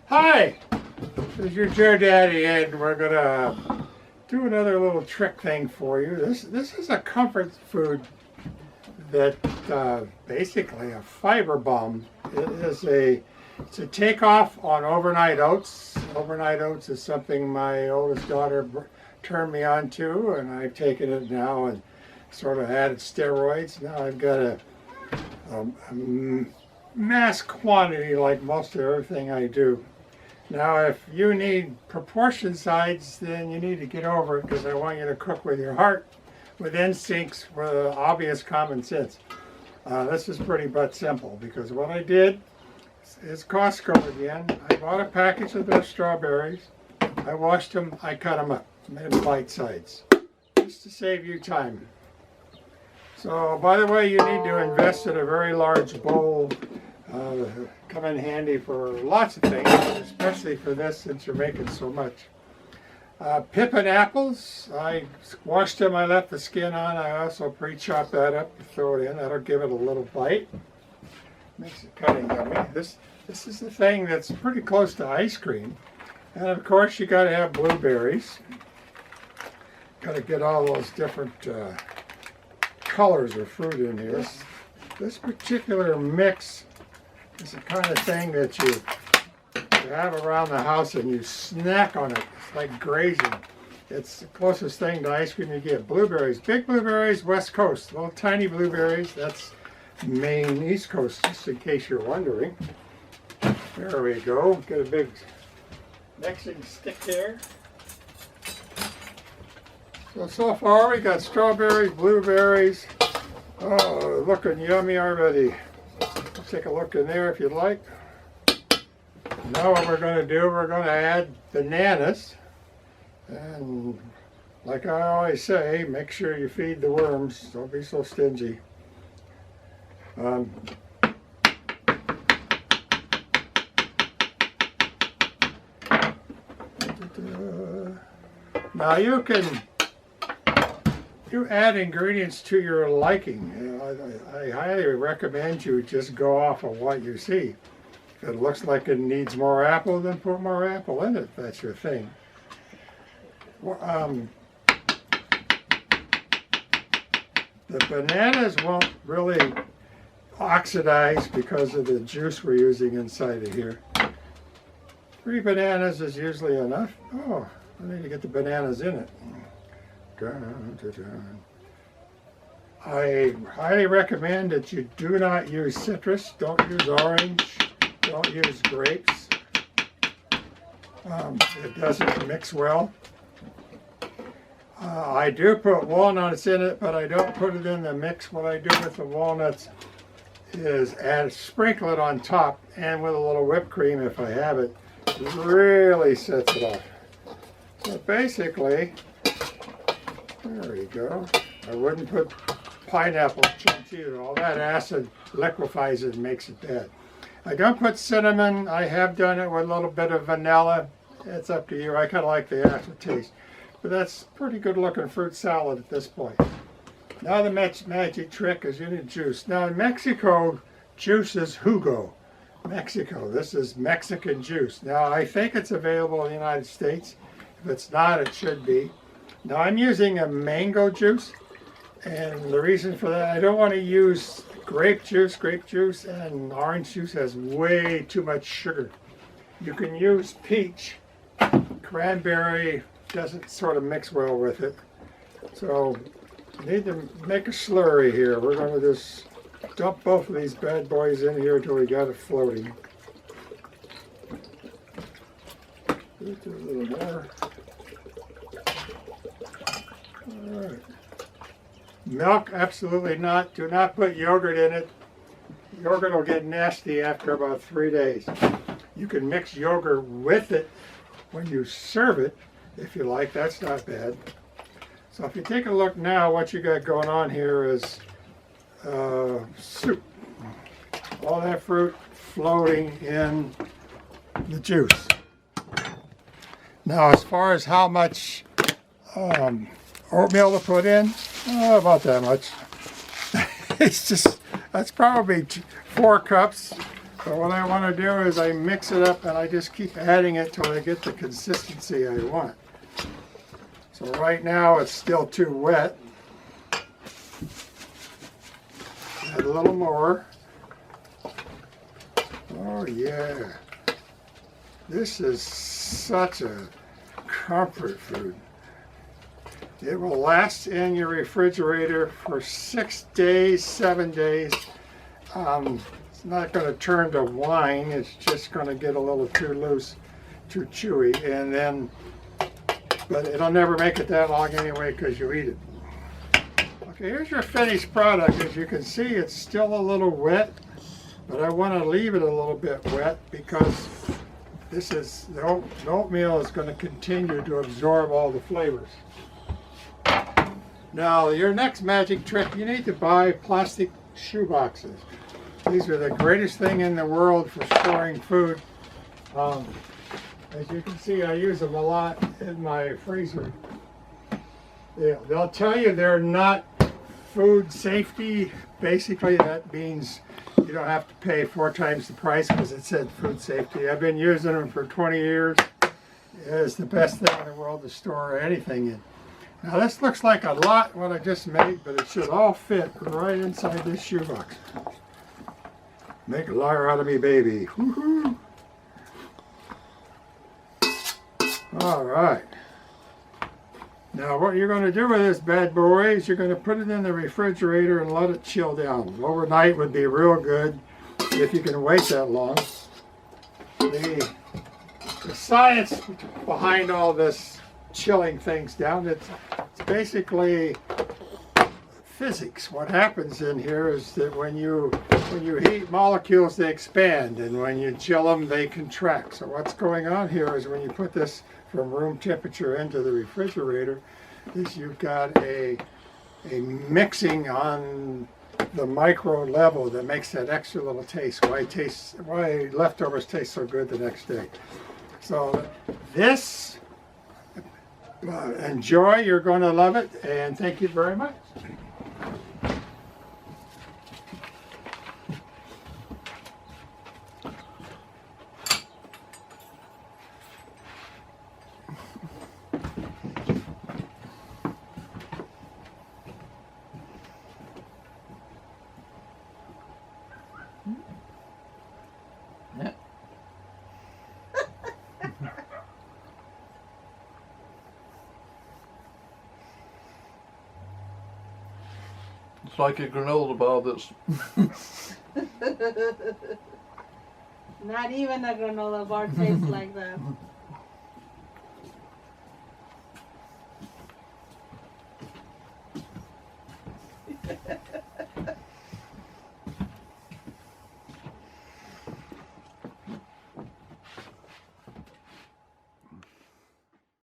Hi, this is your Jerdaddy, and we're gonna do another little trick thing for you. This is a comfort food that basically a fiber bomb. It's a takeoff on overnight oats. Overnight oats is something my oldest daughter turned me on to, and I've taken it now and sort of added steroids. Now I've got a mass quantity like most of everything I do. Now, if you need proportion sides, then you need to get over it, because I want you to cook with your heart, with instincts, with obvious common sense. This is pretty but simple, because what I did is Costco again. I bought a package of those strawberries. I washed them, I cut them up, made them bite sides, just to save you time. So, by the way, you need to invest in a very large bowl. Come in handy for lots of things, especially for this since you're making so much. Pippin apples, I washed them, I left the skin on. I also pre-chopped that up to throw it in. That'll give it a little bite. Makes it cutting yummy. This is the thing that's pretty close to ice cream. And of course you got to have blueberries. Got to get all those different colors of fruit in here. This particular mix is the kind of thing that you have around the house and you snack on it. It's like grazing. It's the closest thing to ice cream you get. Blueberries, big blueberries, West Coast. Little tiny blueberries, that's Maine, East Coast, just in case you're wondering. There we go. Get a big mixing stick here. So far we got strawberries, blueberries. Oh, looking yummy already. Take a look in there if you'd like. Now what we're going to do, we're going to add bananas. And like I always say, make sure you feed the worms. Don't be so stingy. Now you add ingredients to your liking. I highly recommend you just go off of what you see. If it looks like it needs more apple, then put more apple in it, if that's your thing. The bananas won't really oxidize because of the juice we're using inside of here. 3 bananas is usually enough. Oh, I need to get the bananas in it. I highly recommend that you do not use citrus. Don't use orange. Don't use grapes. It doesn't mix well. I do put walnuts in it, but I don't put it in the mix. What I do with the walnuts is sprinkle it on top, and with a little whipped cream if I have it, really sets it off. So basically, there you go. I wouldn't put pineapple chunks either. All that acid liquefies it and makes it bad. I don't put cinnamon. I have done it with a little bit of vanilla. It's up to you. I kind of like the aftertaste. But that's pretty good looking fruit salad at this point. Now the magic trick is you need juice. Now in Mexico, juice is jugo. Mexico. This is Mexican juice. Now I think it's available in the United States. If it's not, it should be. Now I'm using a mango juice, and the reason for that, I don't want to use grape juice. Grape juice and orange juice has way too much sugar. You can use peach. Cranberry doesn't sort of mix well with it. So you need to make a slurry here. We're going to just dump both of these bad boys in here until we got it floating. Just a little more. Alright. Milk, absolutely not. Do not put yogurt in it. Yogurt will get nasty after about 3 days. You can mix yogurt with it when you serve it, if you like. That's not bad. So if you take a look now, what you got going on here is soup. All that fruit floating in the juice. Now as far as how much oatmeal to put in, about that much. It's just, that's probably 4 cups. So what I want to do is I mix it up and I just keep adding it till I get the consistency I want. So right now it's still too wet. Add a little more. Oh yeah. This is such a comfort food. It will last in your refrigerator for 6 days, 7 days. It's not going to turn to wine. It's just going to get a little too loose, too chewy, and then, but it'll never make it that long anyway because you eat it. Okay, here's your finished product. As you can see, it's still a little wet, but I want to leave it a little bit wet because this is, the oatmeal is going to continue to absorb all the flavors. Now, your next magic trick, you need to buy plastic shoe boxes. These are the greatest thing in the world for storing food. As you can see, I use them a lot in my freezer. They'll tell you they're not food safety. Basically, that means you don't have to pay 4 times the price because it said food safety. I've been using them for 20 years. It's the best thing in the world to store anything in. Now this looks like a lot what I just made, but it should all fit right inside this shoebox. Make a liar out of me, baby. Woohoo! All right. Now what you're going to do with this bad boy is you're going to put it in the refrigerator and let it chill down. Overnight would be real good if you can wait that long. The science behind all this chilling things down, it's basically physics. What happens in here is that when you heat molecules, they expand, and when you chill them, they contract. So what's going on here is when you put this from room temperature into the refrigerator, is you've got a mixing on the micro level that makes that extra little taste. Why leftovers taste so good the next day. So this, enjoy. You're going to love it, and thank you very much. Yeah. It's like a granola bar that's Not even a granola bar tastes like that.